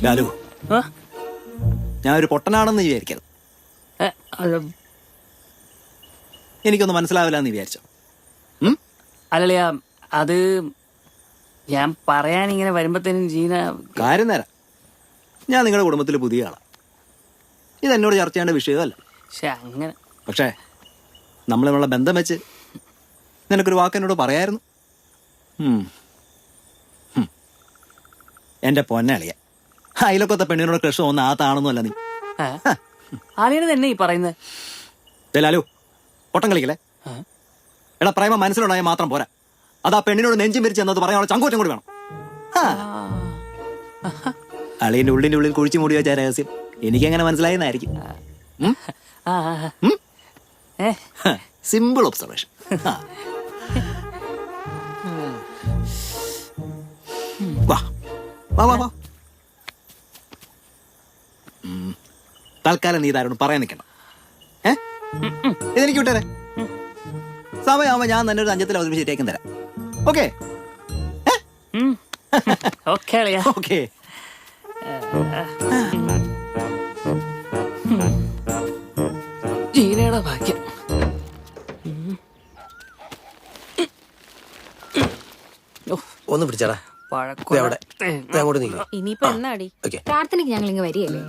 ലാലു, ഞാൻ ഒരു പൊട്ടനാണെന്ന് വിചാരിക്കരുത്. എനിക്കൊന്നും മനസ്സിലാവില്ല എന്ന് വിചാരിച്ചോ? അല്ലളിയ, അത് ഞാൻ പറയാൻ ഇങ്ങനെ വരുമ്പത്തേനും ജീന കാര്യം നേരം. ഞാൻ നിങ്ങളുടെ കുടുംബത്തിൽ പുതിയ ആളാണ്. ഇത് എന്നോട് ചർച്ച ചെയ്യേണ്ട വിഷയമല്ല. അങ്ങനെ പക്ഷേ നമ്മൾ നമ്മളുടെ ബന്ധം വെച്ച് നിനക്കൊരു വാക്ക് എന്നോട് പറയായിരുന്നു. എന്റെ പൊന്നളിയ, അയലൊക്കത്തെ പെണ്ണിനോട് ക്രഷ് തോന്നുന്ന ആ താണെന്നല്ല നീ. ആരെയാണ് തന്നെ ഈ പറയുന്നത്? ലാലു, പൊട്ടം കളിക്കല്ലേ. എടാ, പ്രേമ മനസ്സിലുണ്ടായാൽ മാത്രം പോരാ. അതാ പെണ്ണിനോട് നെഞ്ചും വിരിച്ച് എന്നത് പറയാനുള്ള ചങ്കൂറ്റം കൂടി വേണം. അളിയന്റെ ഉള്ളിന്റെ ഉള്ളിൽ കുഴിച്ചു മൂടി വെച്ച രഹസ്യം എനിക്കെങ്ങനെ മനസ്സിലായെന്നായിരിക്കും. Simple observation. വാ വാ വാ വാ. തൽക്കാലം നീ ഇതാരോട് പറയാൻ നിൽക്കണം. ഇതെനിക്ക് വിട്ടേ. സമയമാകുമ്പോ ഞാൻ തന്നെ ഒരു അഞ്ചത്തിൽ അവതരിപ്പിച്ചിട്ടേക്കും തരാം. Okay okay. ജീനയുടെ ഭാഗ്യം. ഒന്ന് പിടിച്ചാടാ. ഇനിയിപ്പോ എന്നാടി പ്രാർത്ഥനയ്ക്ക് ഞങ്ങൾ ഇങ്ങ് വരികയല്ലേ?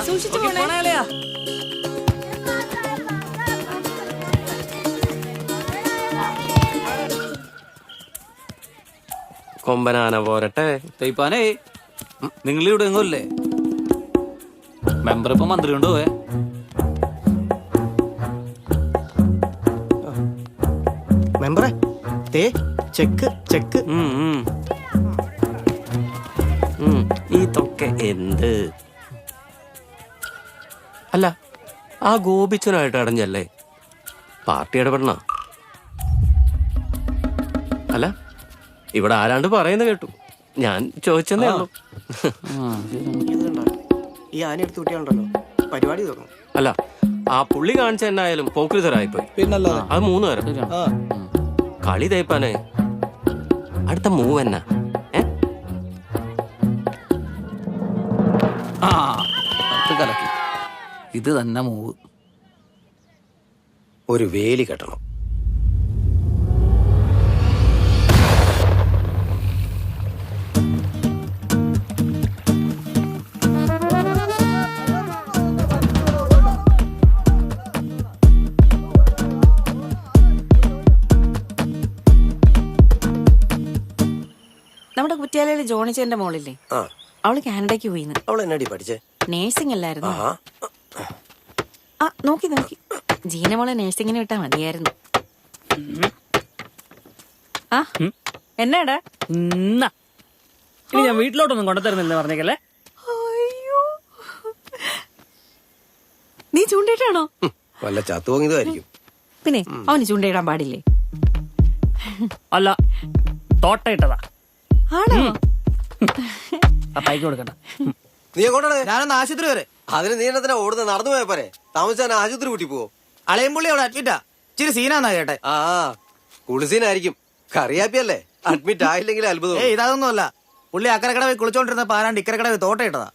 സൂക്ഷിച്ചു പോണേ. കൊമ്പനാന പോരട്ടെ. തയ്പ്പാനേ, നിങ്ങളിവിടെ എങ്ങല്ലേ? മെമ്പർ ഇപ്പൊ മന്ത്രി കൊണ്ട് പോയേ. മെമ്പറെ ചെക്ക് ചെക്ക്. ഇതൊക്കെ എന്ത്? അല്ല, ആ ഗോപിച്ചനായിട്ട് അടഞ്ഞല്ലേ പാർട്ടി ഇടപെടണ? അല്ല, ഇവിടെ ആരാണ്ട് പറയുന്നത് കേട്ടു. ഞാൻ ചോദിച്ചെന്നേ ഉള്ളൂ. ഈ ആന എടുത്ത് കുട്ടികളുണ്ടല്ലോ, പരിപാടി തുടങ്ങും. അല്ല, ആ പുള്ളി കാണിച്ച എന്നായാലും പോക്രിതരായിപ്പോയി. പിന്നല്ല, അത് 3 നേരം കളി തേപ്പാനെ. അടുത്ത മൂവ് എന്നാ? കലക്കി. ഇത് തന്നെ മൂവ്. ഒരു വേലി കെട്ടണം. നമ്മുടെ കുറ്റിയാലയില് ജോണിച്ചേന്റെ മോളില്ലേ, അവള് കാനഡയ്ക്ക് പോയിന്ന്. അവൾ എന്നാടി പഠിച്ചേ? നേഴ്സിംഗ് അല്ലായിരുന്നു. നോക്കി നോക്കി, ജീന മോളെ നേഴ്സിംഗിന് വിട്ടാ മതിയായിരുന്നു. എന്നാടാ? ഇനി ഞാൻ വീട്ടിലോട്ടൊന്നും കൊണ്ടുതരുന്നില്ല പറഞ്ഞേക്കല്ലേ. അയ്യോ, നീ ചൂണ്ടയിട്ടാണോ? വല്ല ചത്തു വാങ്ങിയതായിരിക്കും. പിന്നെ അവന് ചൂണ്ടയിടാൻ പാടില്ലേ? അല്ല, തോട്ടയിട്ടതാ. ആണോ? പൈക്ക് കൊടുക്കണ്ട. നീ എങ്ങോട്ടാണ്? ഞാനൊന്ന് ആശുപത്രി വരെ. അതിന് നീ എന്നതിനാ ഓടുന്ന? നടന്നു പോയാ പോരെ? താമസിച്ചാൽ ആശുപത്രി കൂട്ടി പോവോ? അളയമ്പുള്ളി അവിടെ അഡ്മിറ്റാ. ഇച്ചിരി സീനാന്നാ കേട്ടെ. കുളിസീനായിരിക്കും. കറിയാപ്പിയല്ലേ? അഡ്മിറ്റ് ആയില്ലെങ്കിൽ അത്ഭുതം. ഇതൊന്നും അല്ല. പുള്ളി അക്കരക്കട പോയി കുളിച്ചോണ്ടിരുന്ന പാരാണ്ട് ഇക്കരക്കട പോയി തോട്ടയിട്ടതാ.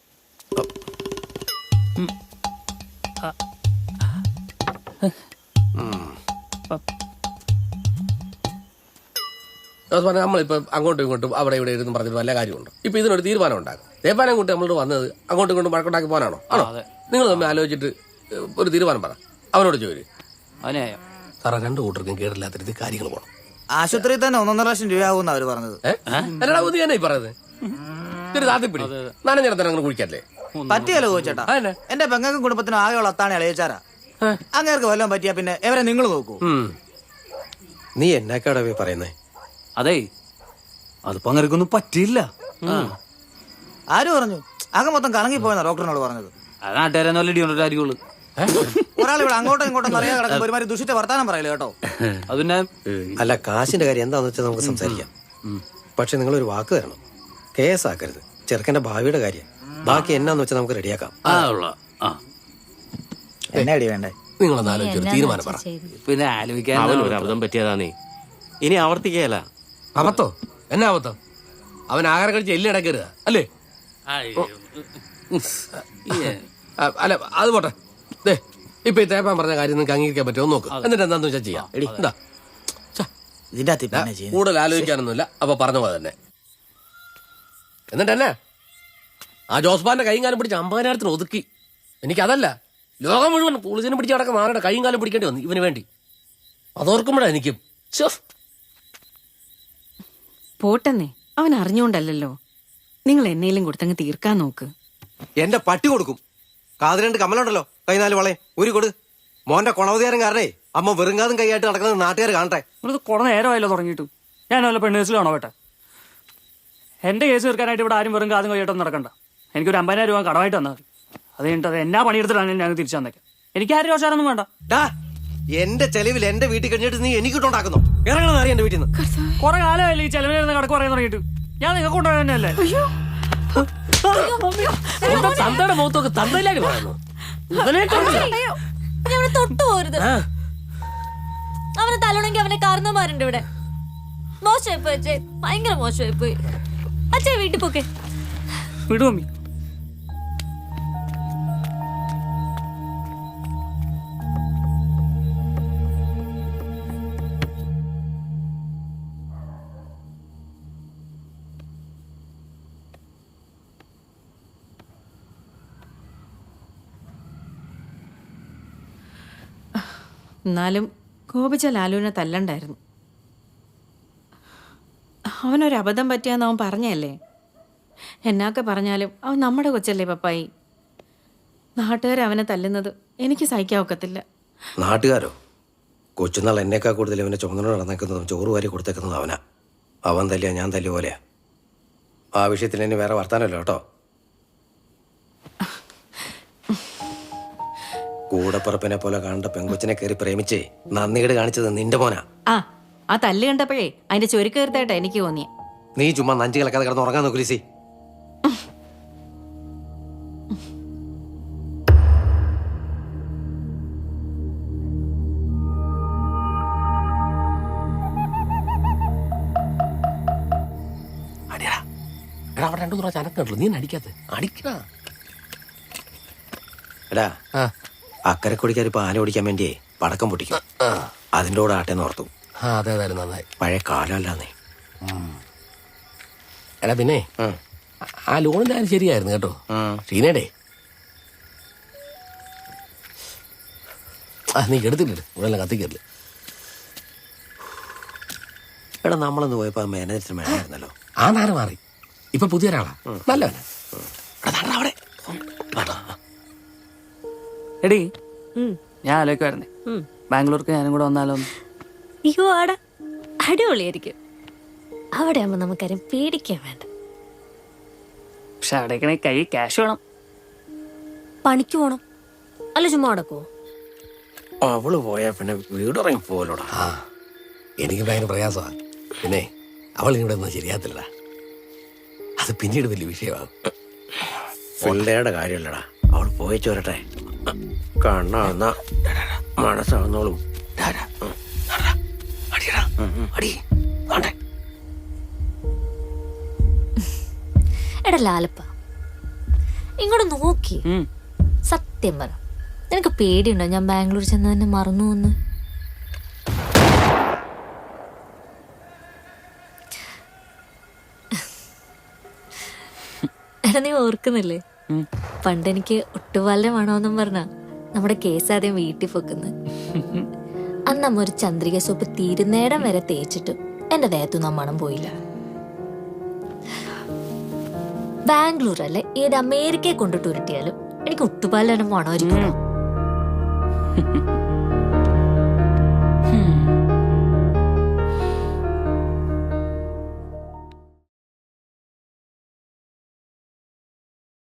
നമ്മളിപ്പോ അങ്ങോട്ടും ഇങ്ങോട്ടും അവിടെ ഇവിടെ ഇരുന്ന് പറഞ്ഞിട്ട് വല്ല കാര്യമുണ്ട്. ഇപ്പൊ ഇതിനൊരു തീരുമാനം ഉണ്ടാകും. തേപ്പാനം കൊണ്ട് നമ്മളോട് വന്നത് അങ്ങോട്ടും ഇങ്ങോട്ടും വഴക്കുണ്ടാക്കി പോകാനാണോ? ആണോ? നിങ്ങൾ തമ്മിൽ ആലോചിച്ചിട്ട് ഒരു തീരുമാനം പറ. അവനോട് ചോദിച്ചു. സാറേ, 2 കൂട്ടർക്കും കേടില്ലാത്ത രീതിയിൽ കാര്യങ്ങൾ പോകണം. ആശുപത്രിയിൽ തന്നെ 1.5 ലക്ഷം രൂപയാവും അവര് പറഞ്ഞത്. എന്നടാ ബുദ്ധി തന്നെ ഈ പറയുന്നത്? ഇതൊരു താത്തിപ്പിടി നനഞ്ഞിടത്തന്നെ അങ്ങനെ കുഴിക്കല്ലേ? പറ്റിയല്ലോ ചോദിച്ചേട്ടാ. എന്റെ പെങ്ങൾക്കും കുടുംബത്തിനും ആകെയുള്ള അത്താണ് ഇളയച്ചാരാ. അങ്ങേർക്ക് വല്ലതും പറ്റിയാ പിന്നെ എവരെ നിങ്ങൾ നോക്കൂ. നീ എന്നാക്കാടാ പറയുന്നേ? അതെ, അതിപ്പോ അങ്ങനെയൊന്നും പറ്റില്ല. ആര് പറഞ്ഞു? അകം മൊത്തം കലങ്ങിപ്പോയെന്നാ ഡോക്ടറിനോട് പറഞ്ഞത്. അത് നാട്ടുകാരെ നല്ല ഇടിയുള്ളൂ. ഒരാൾ ഇവിടെ അങ്ങോട്ടും ഇങ്ങോട്ടും അറിയാൻ കിടക്കുമ്പോ ഒരുമാതിരി ദുഷിച്ച വർത്താനം പറയില്ല കേട്ടോ. അതിനെ അല്ല, കാശിന്റെ കാര്യം എന്താന്ന് വെച്ചാൽ നമുക്ക് സംസാരിക്കാം. പക്ഷെ നിങ്ങളൊരു വാക്ക് തരണം. കേസാക്കരുത്. ചെറുക്കന്റെ ഭാവിയുടെ കാര്യം. ബാക്കി എന്നാന്ന് വെച്ചാൽ നമുക്ക് റെഡിയാക്കാം. എന്നാ അടി വേണ്ടേ? നിങ്ങളൊന്ന് ആലോചിച്ചൊരു തീരുമാനം പറ. പിന്നെ ആലോചിക്കാൻ അവനൊരു അബദ്ധം പറ്റിയതാ. നീ ഇനി ആവർത്തിക്കുകയല്ല. അബദ്ധോ? എന്നാ അബദ്ധം? അവൻ ആഹാരം കഴിച്ച് എല്ലി അടക്കരുത് അല്ലേ? അല്ല അത് പോട്ടെ. ദേ ഇപ്പൊ ഈ തേപ്പാൻ പറഞ്ഞ കാര്യം നിങ്ങൾക്ക് അംഗീകരിക്കാൻ പറ്റുമോ നോക്ക്. എന്നിട്ട് എന്താന്ന് വെച്ചാൽ ചെയ്യാം. എന്താ ഇതിന്റെ അകത്ത് പിന്നെ ചെയ്യുന്നത്. കൂടുതൽ ആലോചിക്കാനൊന്നുമില്ല. അപ്പൊ പറഞ്ഞ പോലെ തന്നെ. എന്നിട്ട് എന്നാ ആ ജോസ്ബാന്റെ കൈയും കാലം പിടിച്ച് 50,000 ഒതുക്കി. എനിക്കതല്ല, ലോകം മുഴുവൻ പുളിച്ചിനെ പിടിച്ച് നടക്കുന്ന ആരുടെ കൈയും കാലം പിടിക്കേണ്ടി വന്നു ഇവന് വേണ്ടി. അതോർക്കുമ്പോഴാ എനിക്കും പോട്ടെന്നേ, അവൻ അറിഞ്ഞുകൊണ്ടല്ലോ. നിങ്ങൾ എന്നേലും കൊടുത്തങ്ങ് തീർക്കാൻ നോക്ക്. എന്റെ പട്ടി കൊടുക്കും. കാത് 2 കമ്മലുണ്ടല്ലോ, കൈ 4 വളയെ ഒരു കൊടു. മോന്റെ കൊണവതിയാരം കാരണേ അമ്മ വെറുങ്കാതും കൈയായിട്ട് നടക്കുന്നത് നാട്ടുകാർ കാണട്ടെ. നിങ്ങളിത് കുറെ നേരമായല്ലോ തുടങ്ങിയിട്ടു. ഞാൻ വല്ല പെണ്ണ് കേസിലാണോ വേട്ടെ? എന്റെ കേസ് തീർക്കാനായിട്ട് ഇവിടെ ആരും വെറും കാതും കൈയായിട്ടൊന്നും നടക്കണ്ട. എനിക്കൊരു 50,000 രൂപ കടമായിട്ട് തന്നാൽ മതി. അത് കഴിഞ്ഞിട്ട് അത് എന്നാ പണിയെടുത്തിട്ടാണ് ഞാൻ തിരിച്ചു തന്നേക്കാം. എനിക്ക് ആരും രോഷാനൊന്നും വേണ്ട. എന്റെ ചെലവിൽ എന്റെ വീട്ടിൽ കഴിഞ്ഞിട്ട് നീ എനിക്കിട്ടുണ്ടാക്കുന്നു. ഇറങ്ങണമെന്ന് അറിയാം എന്റെ വീട്ടിൽ നിന്ന്. കുറെ കാലമായില്ലേ ഈ ചെലവിലിരുന്ന് കടക്ക് പറയാൻ തുടങ്ങിയിട്ട്. ഞാൻ നിങ്ങൾക്ക് കൊണ്ടുപോയി തന്നെയല്ലേ? തന്തയുടെ മുഖത്തൊക്കെ തന്തയിലായി പറയുന്നു. തൊട്ടു പോരുത്. അവനെ തല്ലണമെങ്കിൽ അവനെ കാരണന്മാരുണ്ട് ഇവിടെ. മോശമായി പോയി അച്ഛേ, ഭയങ്കര മോശമായി പോയി. അച്ഛേ വീട്ടിൽ പോക്കെ. വിടുമമ്മി. എന്നാലും കോപിച്ച ലാലുവിനെ തല്ലണ്ടായിരുന്നു. അവനൊരു അബദ്ധം പറ്റിയാന്ന് അവൻ പറഞ്ഞല്ലേ. എന്നൊക്കെ പറഞ്ഞാലും അവൻ നമ്മുടെ കൊച്ചല്ലേ പപ്പായി. നാട്ടുകാർ അവനെ തല്ലുന്നത് എനിക്ക് സഹിക്കാൻ ഒക്കത്തില്ല. നാട്ടുകാരോ? കൊച്ചുനാൾ എന്നേക്കാൾ കൂടുതൽ ഇവനെ ചുമന്നോട് നടന്നേക്കുന്നതും ചോറ് വാരി കൊടുത്തേക്കുന്നതും അവനാ. അവൻ തല്ലിയാ ഞാൻ തല്ലിയ പോലെയാ. ആ വിഷയത്തിൽ ഇനി വേറെ വർത്താനമല്ലോ കേട്ടോ. കൂടപ്പുറപ്പിനെ പോലെ കാണേണ്ട പെങ്കൊച്ചിനെ കയറി പ്രേമിച്ചേ നന്ദികേട് കാണിച്ചത് നിന്റെ മോനാ. ആ തല്ല് കണ്ടപ്പോഴേ അതിന്റെ ചൊരുക്കേർത്തായിട്ടാ എനിക്ക് തോന്നിയ. നീ ചുമ്മാ നഞ്ചി കിളക്കാതെ കിടന്ന് ഉറങ്ങാൻ നോക്കൂ ലിസി. അടിയടാ എടാ, അവിടെ 2 പ്രാവശ്യം അനക്കണ്ടല്ലോ, നീ അടിക്കാത്ത അടിക്കടാ. എടാ അക്കരെ കുടിക്കാർ ഇപ്പൊ ആന ഓടിക്കാൻ വേണ്ടിയേ പടക്കം പൊട്ടിക്കും. അതിൻ്റെ കൂടെ ആട്ടേന്ന് ഓർത്തു. അതെ അതായാലും നന്നായി. പഴയ കാലല്ലാന്നേ. എടാ പിന്നെ ആ ലോണിന്റെ കാര്യം ശരിയായിരുന്നു കേട്ടോ. ഷീനയുടെ നീ എടുത്തില്ലേ ഇവിടെ കത്തിക്കല്ലേ. എടാ നമ്മളൊന്ന് പോയപ്പോ മാനേജർ മേണായിരുന്നല്ലോ. ആ നാട് മാറി, ഇപ്പൊ പുതിയ ഒരാളാ, നല്ലവനാ. അവിടെ എടി ഞാൻ ആലോചിക്കുവായിരുന്നേ, ബാംഗ്ലൂർക്ക് ഞാനും കൂടെ വന്നാലോ? അയ്യോ ആടാ, അടിപൊളിയായിരിക്കും. അവിടെ ആകുമ്പോ നമുക്കാരും പേടിക്കാൻ വേണ്ട. പക്ഷെ അവിടേക്കണേ കൈ ക്യാഷ് വേണം. പണിക്ക് പോണം, അല്ല ചുമ്മാ അടക്കോ? അവള് പോയാ പിന്നെ വീടിറങ്ങി പോലോടാ. എനിക്ക് ഭയങ്കര പ്രയാസമാണ്. പിന്നെ അവൾ ഇവിടെ ഒന്നും ശരിയാത്തില്ലടാ. അത് പിന്നീട് വലിയ വിഷയമാകും. പിള്ളേരുടെ കാര്യമല്ലടാ, അവൾ പോയി ചോരട്ടെ. കണ്ണാവുന്ന മനസ്സാവുന്നോളും. എടാ ലാലപ്പ, ഇങ്ങോട്ട് നോക്കി. സത്യം പറ, നിനക്ക് പേടിയുണ്ടോ ഞാൻ ബാംഗ്ലൂർ ചെന്ന് തന്നെ മറന്നു എന്ന്? എടാ നീ ഓർക്കുന്നില്ലേ പണ്ട് എനിക്ക് ഒട്ടുപാലിനെ വേണമെന്നും പറഞ്ഞ നമ്മുടെ കേസ് ആദ്യം വീട്ടിൽ പൊക്കുന്നത്. അന്ന് അമ്മ ഒരു ചന്ദ്രിക സോപ്പ് തീരുന്നേടം വരെ തേച്ചിട്ട് എന്റെ ദേഹത്തൊന്നും മണം പോയില്ല. ബാംഗ്ലൂർ അല്ലെ ഏത് അമേരിക്കയെ കൊണ്ടിട്ട് ഉരുട്ടിയാലും എനിക്ക് ഒട്ടുപാലിനെ മണമായിരിക്കും.